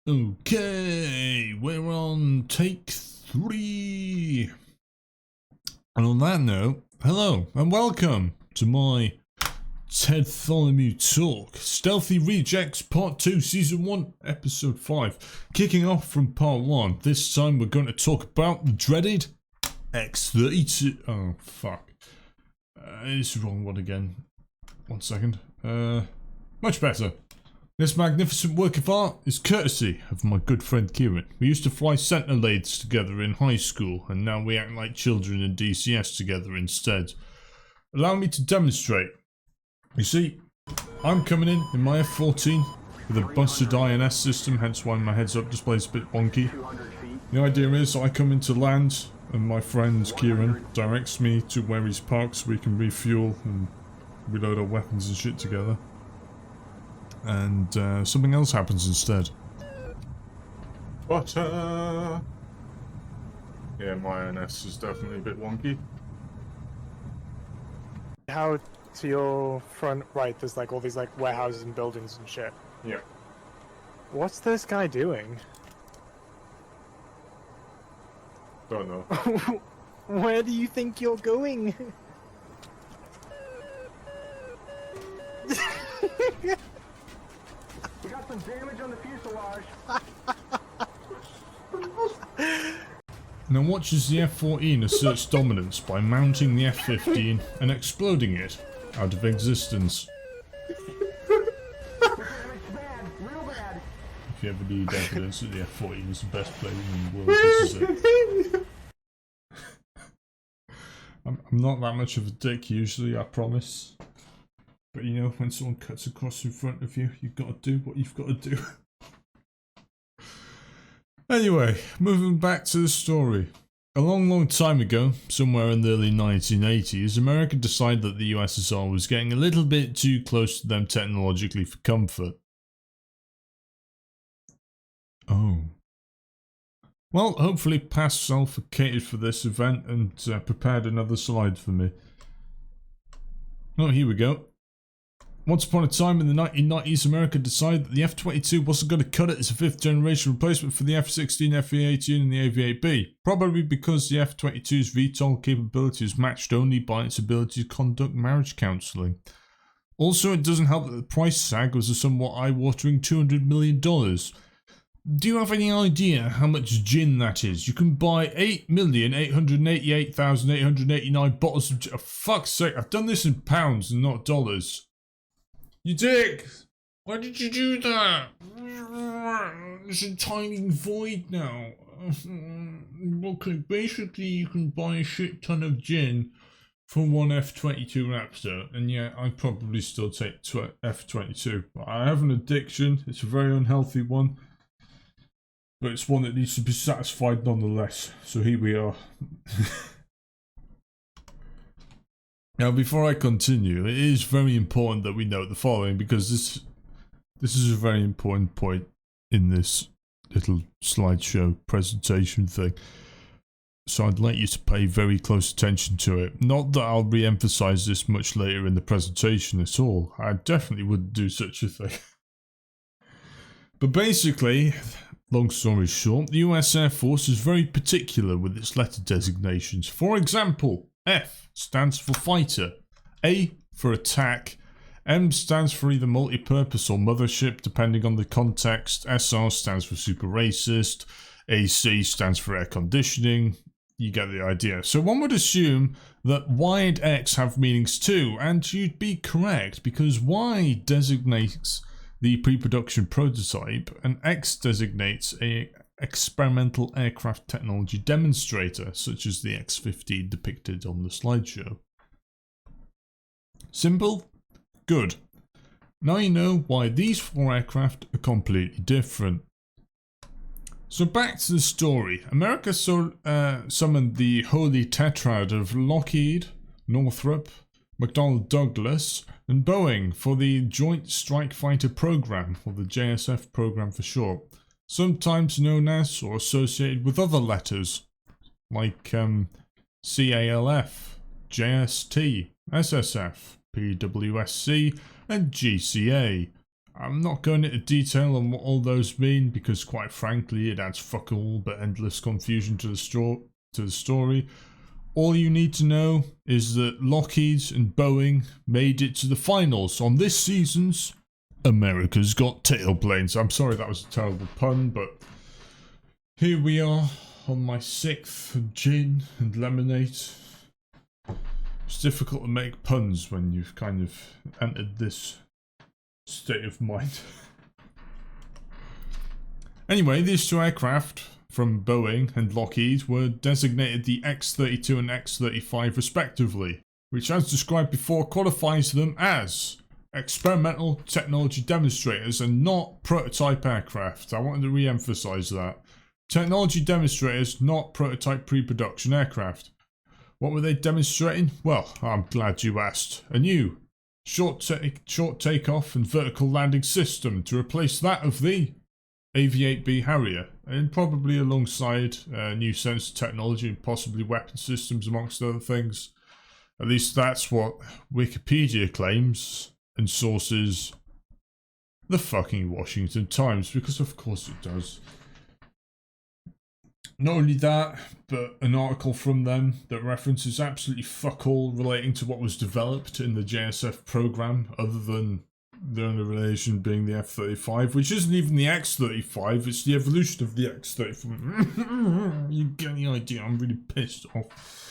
Okay, we're on take 3. And on that note, hello and welcome to my Tedtholomew talk. Stealthy Rejects Part 2, Season 1, Episode 5. Kicking off from Part 1, this time we're going to talk about the dreaded X32. Oh, fuck. It's the wrong one again. 1 second. Much better. This magnificent work of art is courtesy of my good friend Kieran. We used to fly sentinel lathes together in high school, and now we act like children in DCS together instead. Allow me to demonstrate. You see, I'm coming in my F14 with a busted INS system, hence why my heads-up display is a bit wonky. The idea is I come into land, and my friend Kieran directs me to where he's parked so we can refuel and reload our weapons and shit together. And something else happens instead. Butter! Yeah, my INS is definitely a bit wonky. How to your front right, there's like all these like warehouses and buildings and shit. Yeah. What's this guy doing? Don't know. Where do you think you're going? We got some damage on the fuselage. Now watch as the F-14 asserts dominance by mounting the F-15 and exploding it out of existence. Real bad. If you ever need evidence that the F-14 is the best plane in the world, this is it. I'm not that much of a dick usually, I promise. But you know, when someone cuts across in front of you, you've got to do what you've got to do. Anyway, moving back to the story. A long time ago, somewhere in the early 1980s, America decided that the USSR was getting a little bit too close to them technologically for comfort. Oh. Well, hopefully past self catered for this event and prepared another slide for me. Oh, here we go. Once upon a time in the 1990s, America decided that the F-22 wasn't going to cut it as a 5th generation replacement for the F-16, F-18 and the AV-8B, probably because the F-22's VTOL capability is matched only by its ability to conduct marriage counselling. Also, it doesn't help that the price tag was a somewhat eye-watering $200 million. Do you have any idea how much gin that is? You can buy 8,888,889 bottles of gin. Oh, fuck's sake, I've done this in pounds and not dollars. You dick! Why did you do that? There's a tiny void now. Okay, basically you can buy a shit ton of gin for one F-22 Raptor, and yeah, I'd probably still take F-22. I have an addiction, it's a very unhealthy one, but it's one that needs to be satisfied nonetheless, so here we are. Now, before I continue, it is very important that we note the following, because this is a very important point in this little slideshow presentation thing. So I'd like you to pay very close attention to it. Not that I'll re-emphasize this much later in the presentation at all. I definitely wouldn't do such a thing. But basically, long story short, the US Air Force is very particular with its letter designations. For example, F stands for fighter, A for attack, M stands for either multi-purpose or mothership depending on the context, SR stands for super racist, AC stands for air conditioning. You get the idea. So one would assume that Y and X have meanings too, and you'd be correct because Y designates the pre-production prototype and X designates a experimental aircraft technology demonstrator, such as the X-15 depicted on the slideshow. Simple? Good. Now you know why these 4 aircraft are completely different. So back to the story. America summoned the holy tetrad of Lockheed, Northrop, McDonnell Douglas, and Boeing for the Joint Strike Fighter Program, or the JSF program for short. Sometimes known as or associated with other letters like CALF, JST, SSF, PWSC and GCA, I'm not going into detail on what all those mean because quite frankly it adds fuck all but endless confusion to the story. All you need to know is that Lockheed and Boeing made it to the finals on this season's America's Got Tailplanes. I'm sorry that was a terrible pun, but here we are on my 6th gin and lemonade. It's difficult to make puns when you've kind of entered this state of mind. Anyway, these two aircraft from Boeing and Lockheed were designated the X-32 and X-35 respectively, which as described before qualifies them as experimental technology demonstrators and not prototype aircraft. I wanted to re-emphasize that. Technology demonstrators, not prototype pre-production aircraft. What were they demonstrating? Well, I'm glad you asked. A new short takeoff and vertical landing system to replace that of the AV-8B Harrier, and probably alongside new sensor technology and possibly weapon systems amongst other things. At least that's what Wikipedia claims, and sources the fucking Washington Times, because of course it does. Not only that, but an article from them that references absolutely fuck all relating to what was developed in the JSF program, other than the only relation being the F-35, which isn't even the X-35, it's the evolution of the X-35. You get any idea? I'm really pissed off.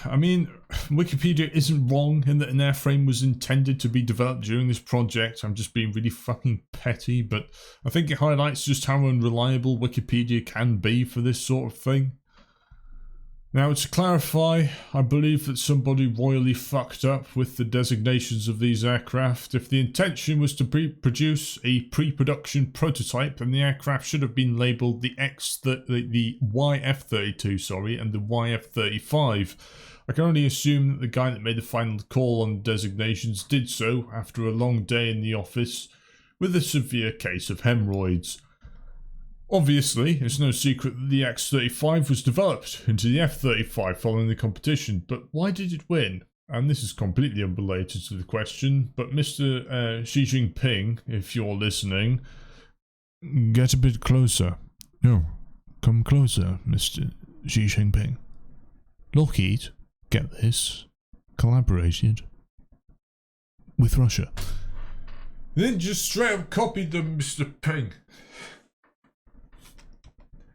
I mean, Wikipedia isn't wrong in that an airframe was intended to be developed during this project. I'm just being really fucking petty, but I think it highlights just how unreliable Wikipedia can be for this sort of thing. Now, to clarify, I believe that somebody royally fucked up with the designations of these aircraft. If the intention was to produce a pre-production prototype, then the aircraft should have been labelled the YF-32, and the YF-35. I can only assume that the guy that made the final call on designations did so after a long day in the office with a severe case of hemorrhoids. Obviously, it's no secret that the X-35 was developed into the F-35 following the competition, but why did it win? And this is completely unrelated to the question, but Mr. Xi Jinping, if you're listening, get a bit closer. No, come closer, Mr. Xi Jinping. Lockheed, get this, collaborated with Russia. Then just straight up copied them, Mr. Ping.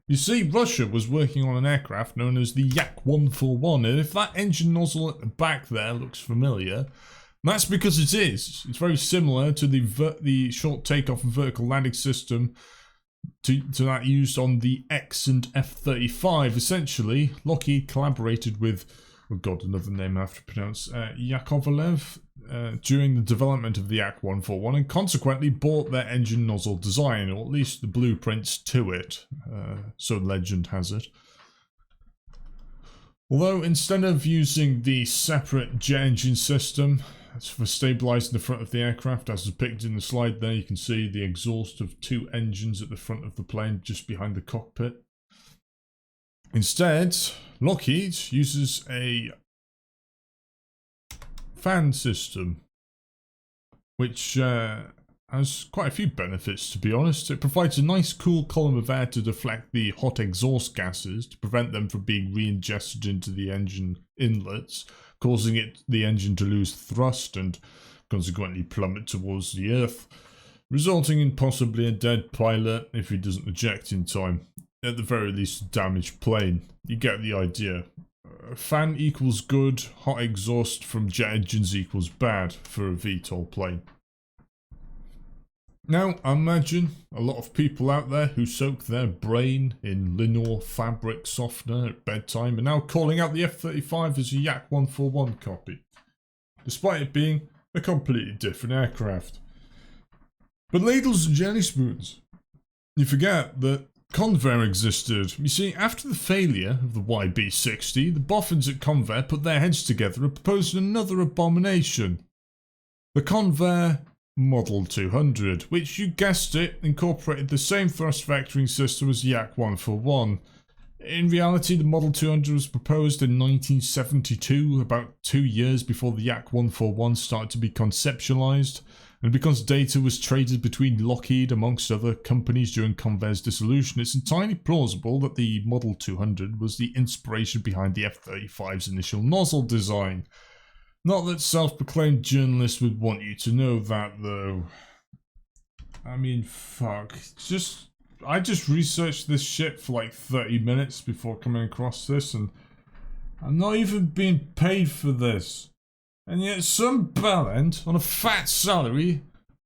You see, Russia was working on an aircraft known as the Yak-141, and if that engine nozzle at the back there looks familiar, that's because it is. It's very similar to the short takeoff and vertical landing system to that used on the X and F-35. Essentially, Lockheed collaborated with, oh god, another name I have to pronounce, Yakovlev, during the development of the Yak-141, and consequently bought their engine nozzle design, or at least the blueprints to it, so legend has it. Although instead of using the separate jet engine system for stabilising the front of the aircraft, as depicted in the slide there, you can see the exhaust of two engines at the front of the plane just behind the cockpit. Instead, Lockheed uses a fan system, which has quite a few benefits, to be honest. It provides a nice cool column of air to deflect the hot exhaust gases to prevent them from being re-ingested into the engine inlets, causing the engine to lose thrust and consequently plummet towards the earth, resulting in possibly a dead pilot if he doesn't eject in time. At the very least, a damaged plane. You get the idea. Fan equals good, hot exhaust from jet engines equals bad for a VTOL plane. Now, I imagine a lot of people out there who soak their brain in Linor fabric softener at bedtime are now calling out the F-35 as a Yak-141 copy, despite it being a completely different aircraft. But ladles and jelly spoons, you forget that Convair existed. You see, after the failure of the YB-60, the boffins at Convair put their heads together and proposed another abomination. The Convair Model 200, which, you guessed it, incorporated the same thrust vectoring system as the Yak-141. In reality, the Model 200 was proposed in 1972, about 2 years before the Yak-141 started to be conceptualized, And because data was traded between Lockheed amongst other companies during Convair's dissolution, it's entirely plausible that the Model 200 was the inspiration behind the F-35's initial nozzle design. Not that self-proclaimed journalists would want you to know that, though. I mean, fuck. I just researched this shit for like 30 minutes before coming across this, and I'm not even being paid for this. And yet some bellend on a fat salary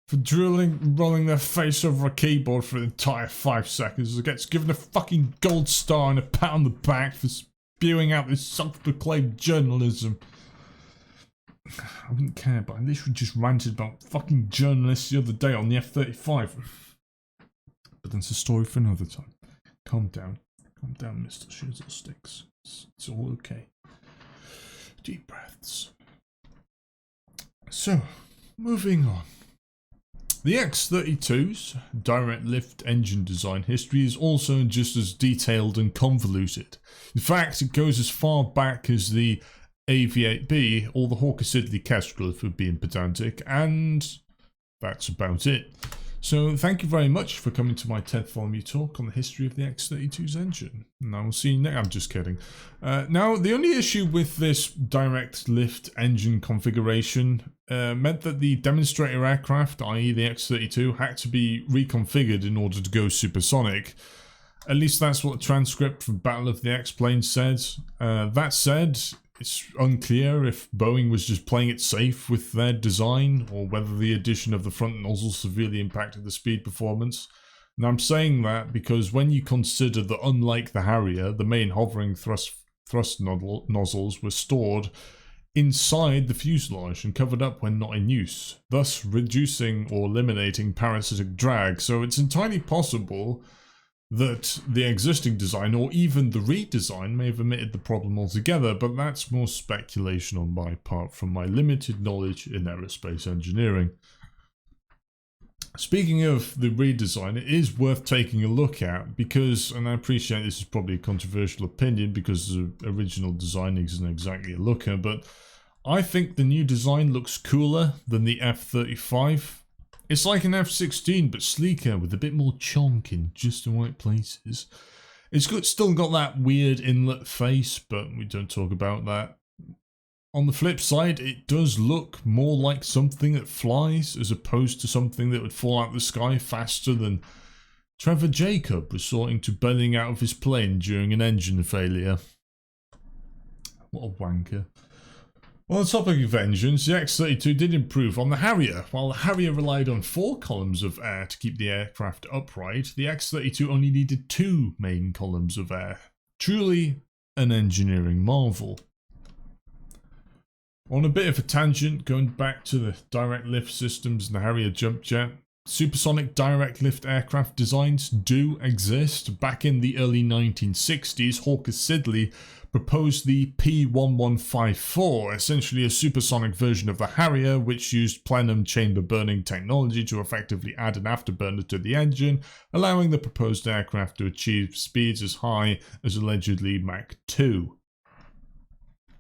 for rolling their face over a keyboard for an entire 5 seconds gets given a fucking gold star and a pat on the back for spewing out this self-proclaimed journalism. I wouldn't care, but I literally just ranted about fucking journalists the other day on the F-35. But that's a story for another time. Calm down, Mr. Shizzlesticks. It's all okay. Deep breaths. So, moving on. The X-32's direct lift engine design history is also just as detailed and convoluted. In fact, it goes as far back as the AV-8B or the Hawker Siddeley Kestrel, if we're being pedantic, and that's about it. So thank you very much for coming to my Tedtholomew talk on the history of the X-32's engine. And I will see you next. I'm just kidding. Now, the only issue with this direct lift engine configuration meant that the demonstrator aircraft, i.e. the X-32, had to be reconfigured in order to go supersonic. At least that's what the transcript from Battle of the X-Planes said. That said, it's unclear if Boeing was just playing it safe with their design, or whether the addition of the front nozzle severely impacted the speed performance. And I'm saying that because when you consider that, unlike the Harrier, the main hovering thrust nozzles were stored inside the fuselage and covered up when not in use, thus reducing or eliminating parasitic drag. So it's entirely possible that the existing design, or even the redesign, may have omitted the problem altogether, but that's more speculation on my part from my limited knowledge in aerospace engineering. Speaking of the redesign, it is worth taking a look at because, and I appreciate this is probably a controversial opinion because the original design isn't exactly a looker, but I think the new design looks cooler than the F-35. It's like an F-16 but sleeker with a bit more chonk in just the right places. It's still got that weird inlet face, but we don't talk about that. On the flip side, it does look more like something that flies as opposed to something that would fall out of the sky faster than Trevor Jacob resorting to bailing out of his plane during an engine failure. What a wanker. On the topic of engines, the X-32 did improve on the Harrier. While the Harrier relied on 4 columns of air to keep the aircraft upright, the X-32 only needed 2 main columns of air. Truly an engineering marvel. On a bit of a tangent, going back to the direct lift systems in the Harrier jump jet, supersonic direct lift aircraft designs do exist. Back in the early 1960s, Hawker Siddeley proposed the P1154, essentially a supersonic version of the Harrier, which used plenum chamber burning technology to effectively add an afterburner to the engine, allowing the proposed aircraft to achieve speeds as high as allegedly Mach 2.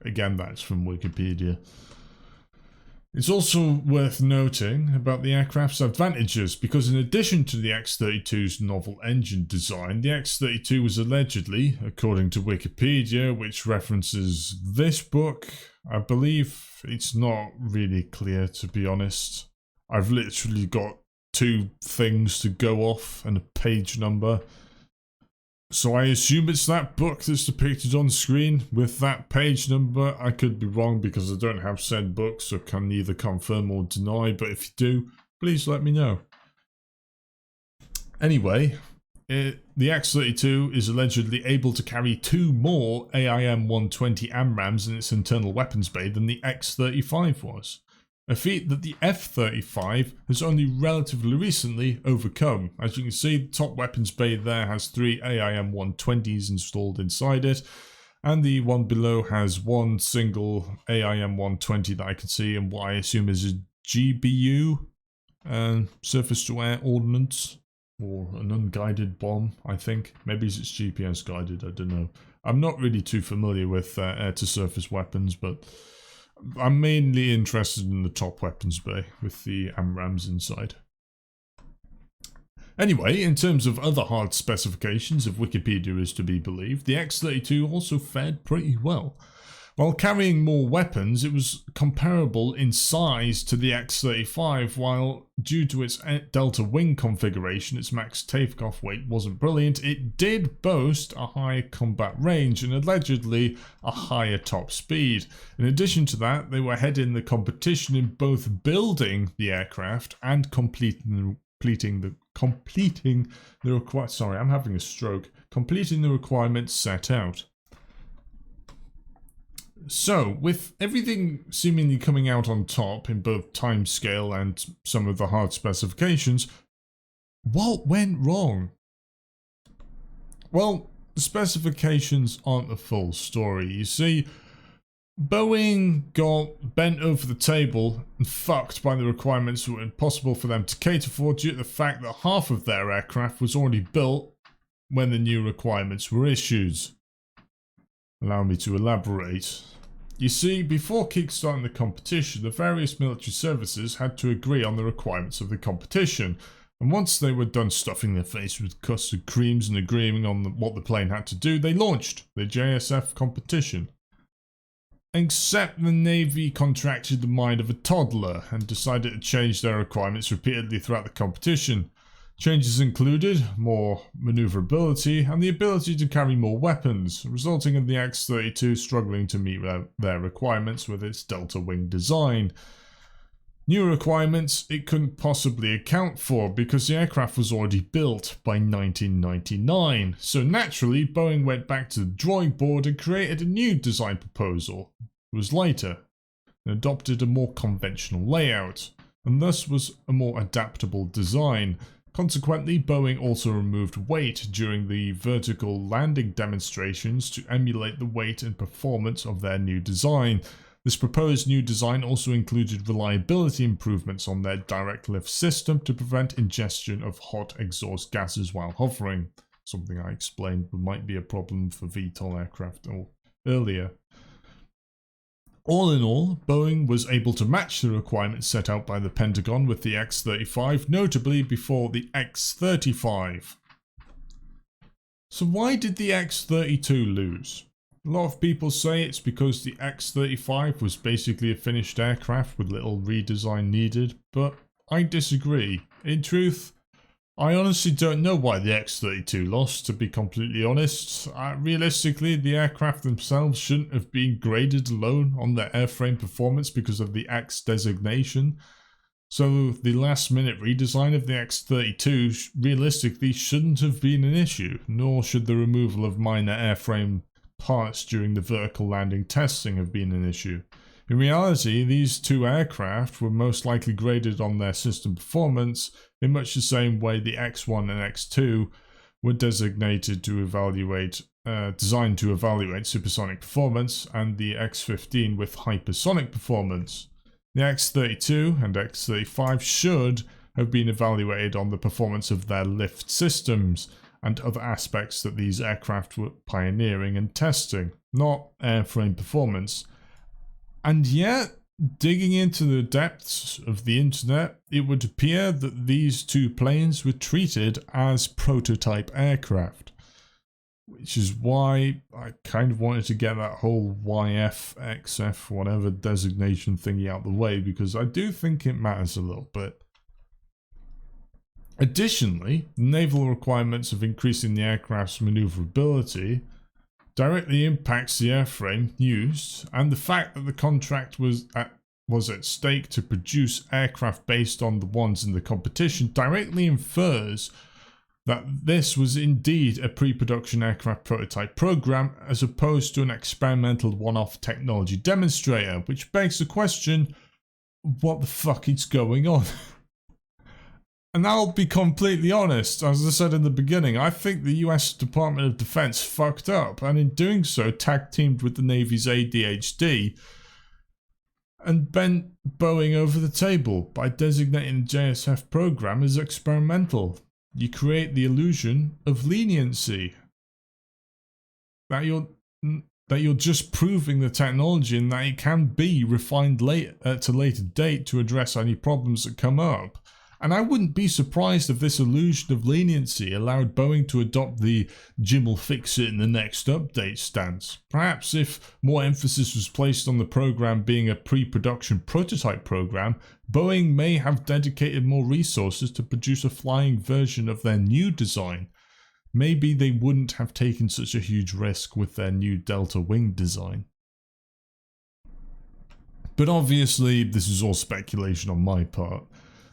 Again, that's from Wikipedia. It's also worth noting about the aircraft's advantages, because in addition to the X-32's novel engine design, the X-32 was allegedly, according to Wikipedia, which references this book, I believe it's not really clear, to be honest. I've literally got 2 things to go off and a page number. So I assume it's that book that's depicted on screen with that page number. I could be wrong because I don't have said book, so can neither confirm or deny, but if you do, please let me know. Anyway, the X-32 is allegedly able to carry 2 more AIM-120 AMRAAMs in its internal weapons bay than the X-35 was. A feat that the F-35 has only relatively recently overcome. As you can see, the top weapons bay there has 3 AIM-120s installed inside it, and the one below has 1 single AIM-120 that I can see, and what I assume is a GBU, surface-to-air ordnance, or an unguided bomb, I think. Maybe it's GPS guided, I don't know. I'm not really too familiar with air-to-surface weapons, but I'm mainly interested in the top weapons bay with the AMRAAMs inside. Anyway, in terms of other hard specifications, if Wikipedia is to be believed, the X-32 also fared pretty well. While carrying more weapons, it was comparable in size to the X-35, while due to its delta wing configuration, its max takeoff weight wasn't brilliant. It did boast a higher combat range and allegedly a higher top speed. In addition to that, they were ahead in the competition in both building the aircraft and completing the requirements set out. So, with everything seemingly coming out on top in both timescale and some of the hard specifications, what went wrong? Well, the specifications aren't the full story. You see, Boeing got bent over the table and fucked by the requirements that were impossible for them to cater for due to the fact that half of their aircraft was already built when the new requirements were issued. Allow me to elaborate. You see, before kickstarting the competition, the various military services had to agree on the requirements of the competition, and once they were done stuffing their face with custard creams and agreeing on what the plane had to do, they launched the JSF competition. Except the Navy contracted the mind of a toddler and decided to change their requirements repeatedly throughout the competition. Changes included more maneuverability and the ability to carry more weapons, resulting in the X-32 struggling to meet their requirements with its delta wing design. New requirements it couldn't possibly account for because the aircraft was already built by 1999, so naturally Boeing went back to the drawing board and created a new design proposal. It was lighter and adopted a more conventional layout, and thus was a more adaptable design. Consequently, Boeing also removed weight during the vertical landing demonstrations to emulate the weight and performance of their new design. This proposed new design also included reliability improvements on their direct lift system to prevent ingestion of hot exhaust gases while hovering, something I explained might be a problem for VTOL aircraft earlier. All in all, Boeing was able to match the requirements set out by the Pentagon with the X-35, notably before the X-35. So why did the X-32 lose? A lot of people say it's because the X-35 was basically a finished aircraft with little redesign needed, but I disagree. In truth, I honestly don't know why the X-32 lost, to be completely honest. Realistically, the aircraft themselves shouldn't have been graded alone on their airframe performance because of the X designation. So the last minute redesign of the X-32 realistically shouldn't have been an issue, nor should the removal of minor airframe parts during the vertical landing testing have been an issue. In reality, these two aircraft were most likely graded on their system performance in much the same way the X1 and X2 were designed to evaluate supersonic performance, and the X15 with hypersonic performance. The X32 and X35 should have been evaluated on the performance of their lift systems and other aspects that these aircraft were pioneering and testing, not airframe performance. And yet, digging into the depths of the internet, it would appear that these two planes were treated as prototype aircraft. Which is why I kind of wanted to get that whole YF, XF, whatever designation thingy out the way, because I do think it matters a little bit. Additionally, the naval requirements of increasing the aircraft's maneuverability directly impacts the airframe used, and the fact that the contract was at stake to produce aircraft based on the ones in the competition directly infers that this was indeed a pre-production aircraft prototype program as opposed to an experimental one-off technology demonstrator, which begs the question, what the fuck is going on? And I'll be completely honest, as I said in the beginning, I think the US Department of Defense fucked up, and in doing so tag-teamed with the Navy's ADHD and bent Boeing over the table by designating the JSF program as experimental. You create the illusion of leniency. That you're that you're just proving the technology and that it can be refined at a later date to address any problems that come up. And I wouldn't be surprised if this illusion of leniency allowed Boeing to adopt the Jim will fix it in the next update stance. Perhaps if more emphasis was placed on the program being a pre-production prototype program, Boeing may have dedicated more resources to produce a flying version of their new design. Maybe they wouldn't have taken such a huge risk with their new Delta wing design. But obviously, this is all speculation on my part.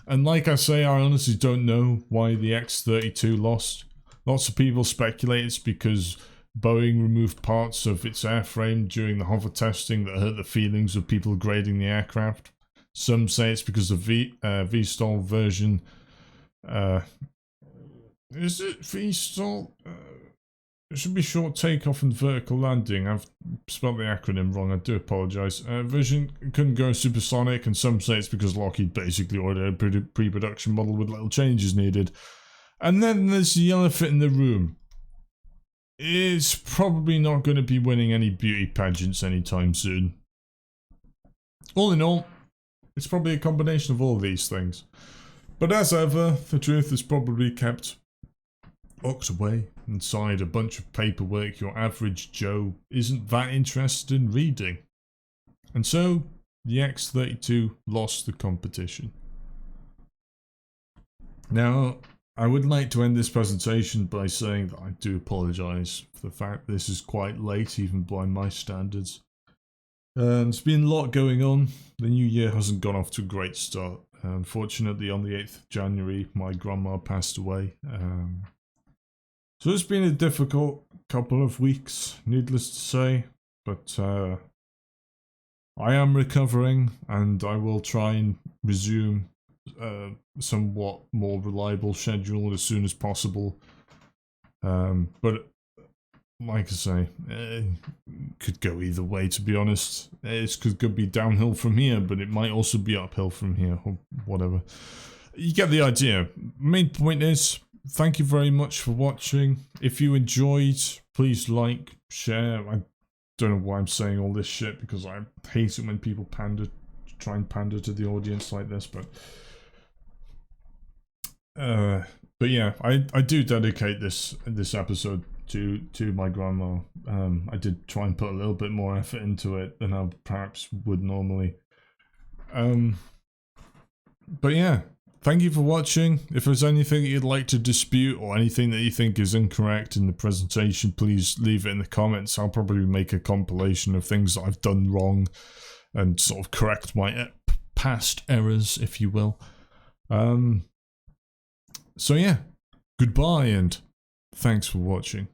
And like I say, I honestly don't know why the X-32 lost. Lots of people speculate it's because Boeing removed parts of its airframe during the hover testing that hurt the feelings of people grading the aircraft. Some say it's because the VSTOL version... is it VSTOL? It should be short takeoff and vertical landing. I've spelled the acronym wrong, I do apologise. Version couldn't go supersonic, and some say it's because Lockheed basically ordered a pre-production model with little changes needed. And then there's the elephant in the room. It's probably not going to be winning any beauty pageants anytime soon. All in all, it's probably a combination of all these things. But as ever, the truth is probably kept locked away inside a bunch of paperwork your average Joe isn't that interested in reading. And so, the X-32 lost the competition. Now, I would like to end this presentation by saying that I do apologise for the fact this is quite late, even by my standards. There's been a lot going on. The new year hasn't gone off to a great start. Unfortunately, on the 8th of January, my grandma passed away. So it's been a difficult couple of weeks, needless to say, but I am recovering and I will try and resume somewhat more reliable schedule as soon as possible. But like I say, it could go either way, to be honest. It could be downhill from here, but it might also be uphill from here, or whatever. You get the idea. Main point is, thank you very much for watching. If you enjoyed, please like, share. I don't know why I'm saying all this shit, because I hate it when people try and pander to the audience like this, but yeah, I do dedicate this episode to my grandma. I did try and put a little bit more effort into it than I perhaps would normally. But yeah, thank you for watching. If there's anything you'd like to dispute or anything that you think is incorrect in the presentation, please leave it in the comments. I'll probably make a compilation of things that I've done wrong and sort of correct my past errors, if you will. So yeah, goodbye and thanks for watching.